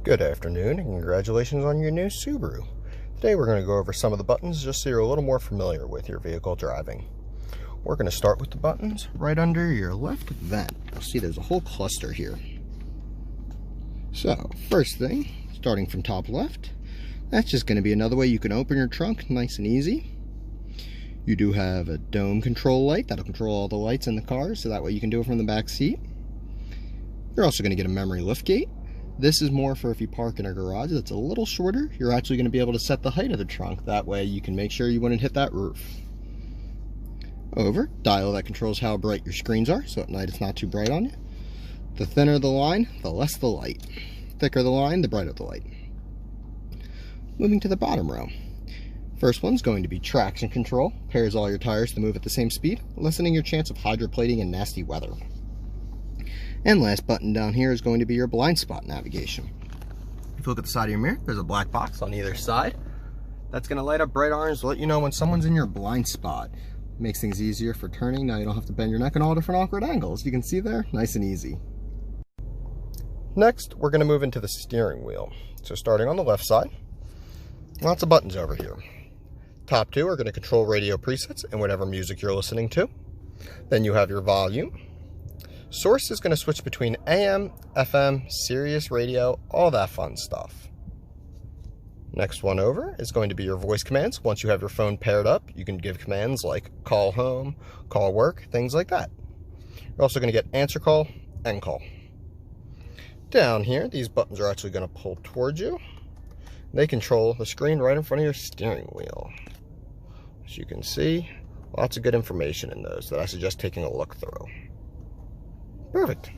Good afternoon and congratulations on your new Subaru. Today we're going to go over some of the buttons just so you're a little more familiar with your vehicle driving. We're going to start with the buttons right under your left vent. You'll see there's a whole cluster here. So first thing, starting from top left, that's just going to be another way you can open your trunk nice and easy. You do have a dome control light that'll control all the lights in the car, so that way you can do it from the back seat. You're also going to get a memory liftgate. This is more for if you park in a garage that's a little shorter. You're actually going to be able to set the height of the trunk. That way you can make sure you wouldn't hit that roof. Over, dial that controls how bright your screens are, so at night it's not too bright on you. The thinner the line, the less the light. Thicker the line, the brighter the light. Moving to the bottom row. First one's going to be traction control. Pairs all your tires to move at the same speed, lessening your chance of hydroplating in nasty weather. And last button down here is going to be your blind spot navigation. If you look at the side of your mirror, there's a black box on either side. That's going to light up bright orange to let you know when someone's in your blind spot. Makes things easier for turning. Now you don't have to bend your neck in all different awkward angles. You can see there, nice and easy. Next, we're going to move into the steering wheel. So starting on the left side, lots of buttons over here. Top two are going to control radio presets and whatever music you're listening to. Then you have your volume. Source is going to switch between AM, FM, Sirius radio, all that fun stuff. Next one over is going to be your voice commands. Once you have your phone paired up, you can give commands like call home, call work, things like that. You're also going to get answer call, end call. Down here, these buttons are actually going to pull towards you. They control the screen right in front of your steering wheel. As you can see, lots of good information in those that I suggest taking a look through. Perfect.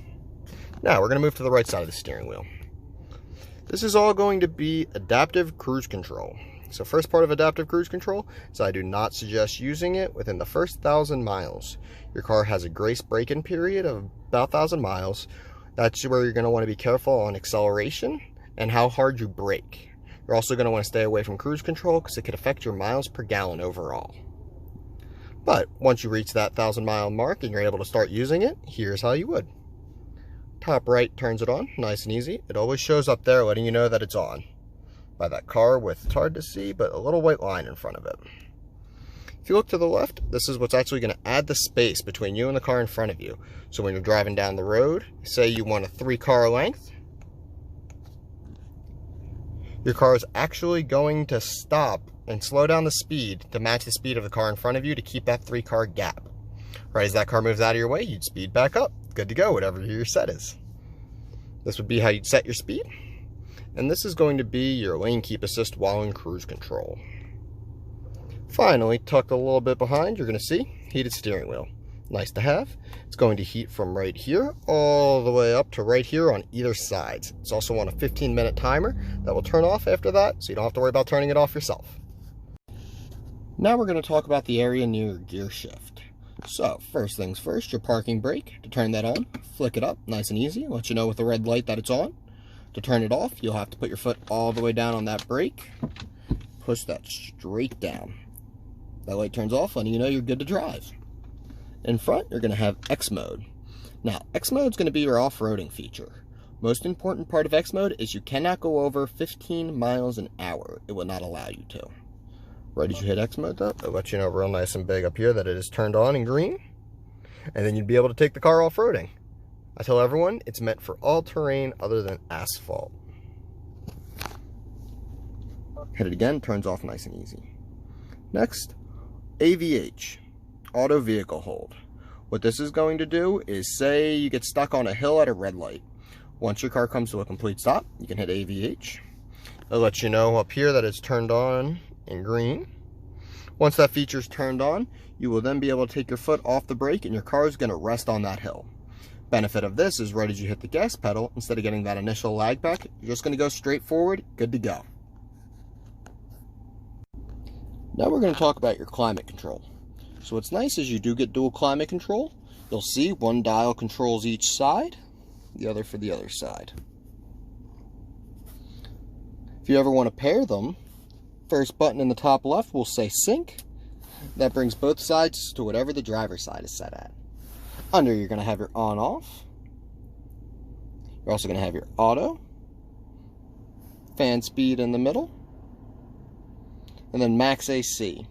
Now we're going to move to the right side of the steering wheel. This is all going to be adaptive cruise control. So first part of adaptive cruise control is I do not suggest using it within the first 1,000 miles. Your car has a grace break-in period of about 1,000 miles. That's where you're going to want to be careful on acceleration and how hard you brake. You're also going to want to stay away from cruise control because it could affect your miles per gallon overall. But once you reach that 1,000-mile mark and you're able to start using it, here's how you would. Top right turns it on, nice and easy. It always shows up there letting you know that it's on by that car with, it's hard to see, but a little white line in front of it. If you look to the left, this is what's actually going to add the space between you and the car in front of you. So when you're driving down the road, say you want a 3-car length, your car is actually going to stop and slow down the speed to match the speed of the car in front of you to keep that 3-car gap. Right as that car moves out of your way, you'd speed back up. Good to go, whatever your set is. This would be how you'd set your speed. And this is going to be your lane keep assist while in cruise control. Finally, tucked a little bit behind, you're going to see heated steering wheel. Nice to have. It's going to heat from right here all the way up to right here on either side. It's also on a 15-minute timer that will turn off after that, so you don't have to worry about turning it off yourself. Now we're going to talk about the area near your gear shift. So, first things first, your parking brake. To turn that on, flick it up, nice and easy. Let you know with the red light that it's on. To turn it off, you'll have to put your foot all the way down on that brake. Push that straight down. That light turns off, letting you know you're good to drive. In front, you're going to have X mode. Now, X mode is going to be your off-roading feature. Most important part of X mode is you cannot go over 15 miles an hour. It will not allow you to. Right as you hit X mode though, it'll let you know real nice and big up here that it is turned on in green. And then you'd be able to take the car off-roading. I tell everyone, it's meant for all terrain other than asphalt. Hit it again, turns off nice and easy. Next, AVH, Auto Vehicle Hold. What this is going to do is say you get stuck on a hill at a red light. Once your car comes to a complete stop, you can hit AVH. It'll let you know up here that it's turned on in green. Once that feature is turned on, you will then be able to take your foot off the brake and your car is going to rest on that hill. Benefit of this is right as you hit the gas pedal, instead of getting that initial lag back, you're just going to go straight forward, good to go. Now we're going to talk about your climate control. So what's nice is you do get dual climate control. You'll see one dial controls each side, the other for the other side. If you ever want to pair them, first button in the top left will say sync. That brings both sides to whatever the driver's side is set at. Under, you're going to have your on-off. You're also going to have your auto. fan speed in the middle, and then max AC.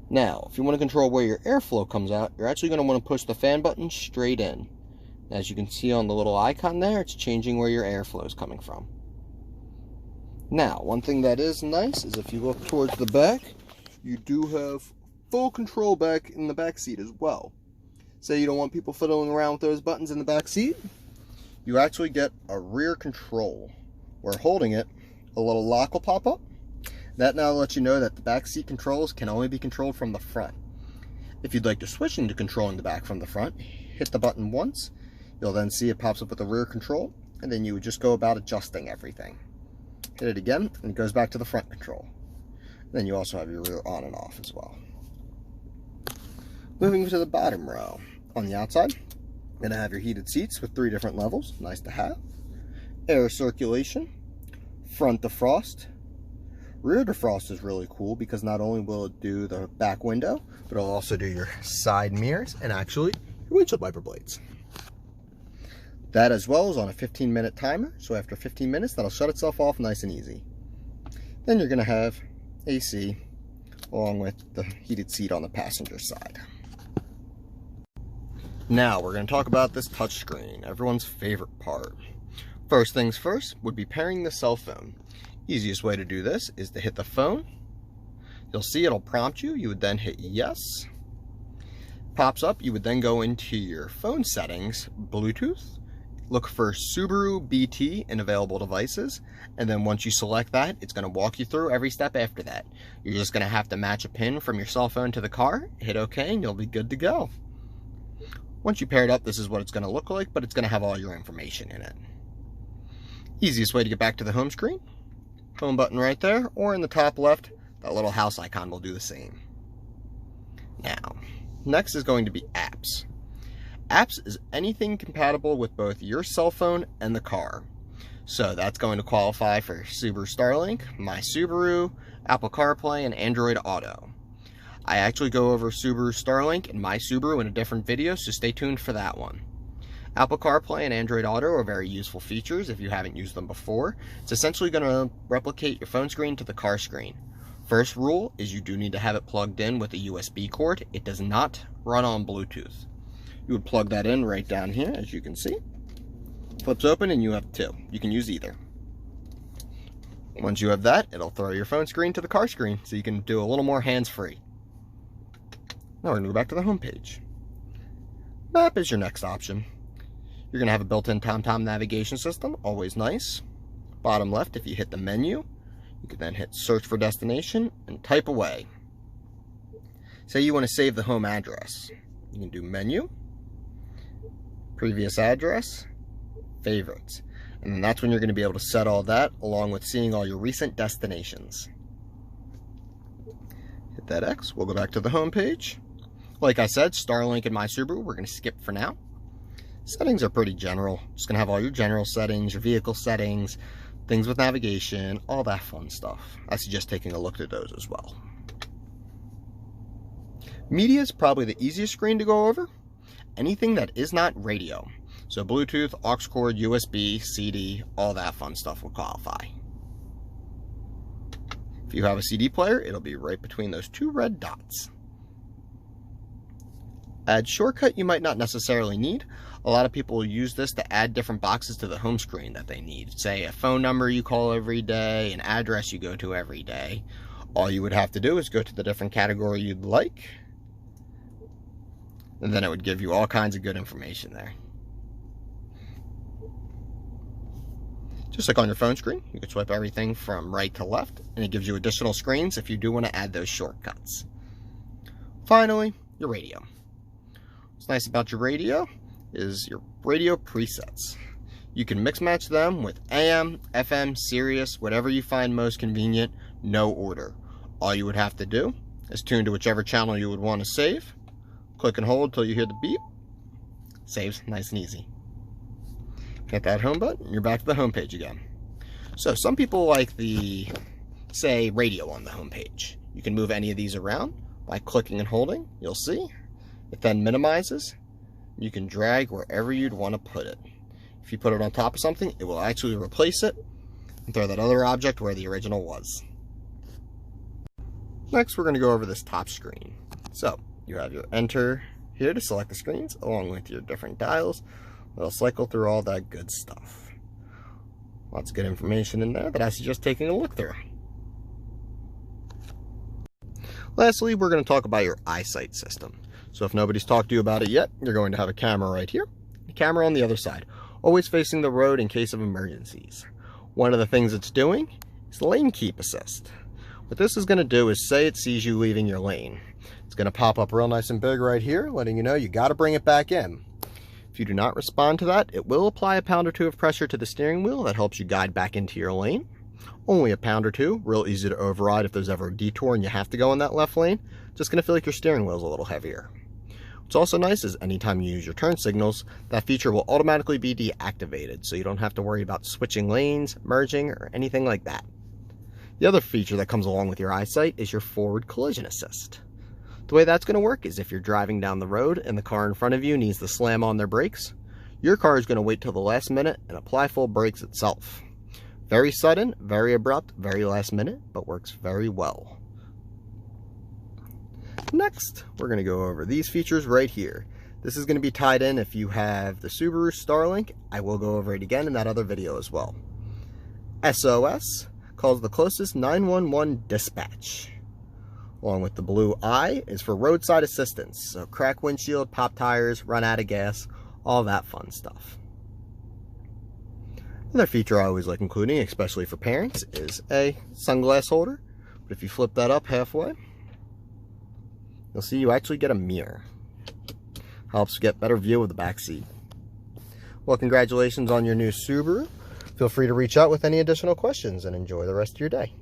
Now, if you want to control where your airflow comes out, you're actually going to want to push the fan button straight in. As you can see on the little icon there, it's changing where your airflow is coming from. Now, one thing that is nice is if you look towards the back, you do have full control back in the back seat as well. Say you don't want people fiddling around with those buttons in the back seat, you actually get a rear control. Where holding it, a little lock will pop up. That now lets you know that the back seat controls can only be controlled from the front. If you'd like to switch into controlling the back from the front, hit the button once. You'll then see it pops up with the rear control, and then you would just go about adjusting everything. Hit it again, and it goes back to the front control. Then you also have your rear on and off as well. Moving to the bottom row. On the outside, you're going to have your heated seats with 3 different levels. Nice to have. Air circulation. Front defrost. Rear defrost is really cool because not only will it do the back window, but it'll also do your side mirrors and actually your windshield wiper blades. That as well is on a 15-minute timer, so after 15 minutes that'll shut itself off nice and easy. Then you're going to have AC along with the heated seat on the passenger side. Now we're going to talk about this touchscreen, everyone's favorite part. First things first would be pairing the cell phone. Easiest way to do this is to hit the phone. You'll see it'll prompt you. You would then hit yes. Pops up. You would then go into your phone settings, Bluetooth. Look for Subaru BT in available devices. And then once you select that, it's going to walk you through every step after that. You're just going to have to match a pin from your cell phone to the car, hit OK, and you'll be good to go. Once you pair it up, this is what it's going to look like, but it's going to have all your information in it. Easiest way to get back to the home screen. Home button right there, or in the top left, that little house icon will do the same. Now, next is going to be apps. Apps is anything compatible with both your cell phone and the car. So that's going to qualify for Subaru Starlink, My Subaru, Apple CarPlay, and Android Auto. I actually go over Subaru Starlink and My Subaru in a different video, so stay tuned for that one. Apple CarPlay and Android Auto are very useful features if you haven't used them before. It's essentially going to replicate your phone screen to the car screen. First rule is you do need to have it plugged in with a USB cord. It does not run on Bluetooth. You would plug that in right down here, as you can see. Flips open and you have 2. You can use either. Once you have that, it'll throw your phone screen to the car screen, so you can do a little more hands-free. Now we're going to go back to the home page. Map is your next option. You're going to have a built-in TomTom navigation system, always nice. Bottom left, if you hit the menu, you can then hit search for destination and type away. Say you want to save the home address. You can do menu, previous address, favorites. And then that's when you're going to be able to set all that along with seeing all your recent destinations. Hit that X, we'll go back to the home page. Like I said, Starlink and My Subaru, we're going to skip for now. Settings are pretty general. Just going to have all your general settings, your vehicle settings, things with navigation, all that fun stuff. I suggest taking a look at those as well. Media is probably the easiest screen to go over. Anything that is not radio. So Bluetooth, aux cord, USB, CD, all that fun stuff will qualify. If you have a CD player, it'll be right between those 2 red dots. Add shortcut you might not necessarily need. A lot of people will use this to add different boxes to the home screen that they need. Say a phone number you call every day, an address you go to every day. All you would have to do is go to the different category you'd like, and then it would give you all kinds of good information there. Just like on your phone screen, you can swipe everything from right to left, and it gives you additional screens if you do want to add those shortcuts. Finally, your radio. What's nice about your radio is your radio presets. You can mix match them with AM, FM, Sirius, whatever you find most convenient, no order. All you would have to do is tune to whichever channel you would want to save, click and hold till you hear the beep, saves nice and easy. Hit that home button, you're back to the home page again. So some people like the, say, radio on the home page. You can move any of these around by clicking and holding, you'll see. It then minimizes. You can drag wherever you'd want to put it. If you put it on top of something, it will actually replace it and throw that other object where the original was. Next, we're going to go over this top screen. So, you have your enter here to select the screens, along with your different dials. It'll cycle through all that good stuff. Lots of good information in there that I suggest taking a look through. Lastly, we're going to talk about your eyesight system. So if nobody's talked to you about it yet, you're going to have a camera right here, a camera on the other side, always facing the road in case of emergencies. One of the things it's doing is lane keep assist. What this is going to do is say it sees you leaving your lane. It's going to pop up real nice and big right here, letting you know you got to bring it back in. If you do not respond to that, it will apply a pound or two of pressure to the steering wheel that helps you guide back into your lane. Only a pound or two, real easy to override if there's ever a detour and you have to go in that left lane. Just going to feel like your steering wheel's a little heavier. What's also nice is anytime you use your turn signals, that feature will automatically be deactivated, so you don't have to worry about switching lanes, merging, or anything like that. The other feature that comes along with your eyesight is your forward collision assist. The way that's going to work is if you're driving down the road and the car in front of you needs to slam on their brakes, your car is going to wait till the last minute and apply full brakes itself. Very sudden, very abrupt, very last minute, but works very well. Next, we're going to go over these features right here. This is going to be tied in if you have the Subaru Starlink. I will go over it again in that other video as well. SOS calls the closest 911 dispatch. Along with the blue I is for roadside assistance. So crack windshield, pop tires, run out of gas, all that fun stuff. Another feature I always like including, especially for parents, is a sunglass holder. But if you flip that up halfway, you'll see you actually get a mirror. Helps get better view of the back seat. Well, congratulations on your new Subaru. Feel free to reach out with any additional questions and enjoy the rest of your day.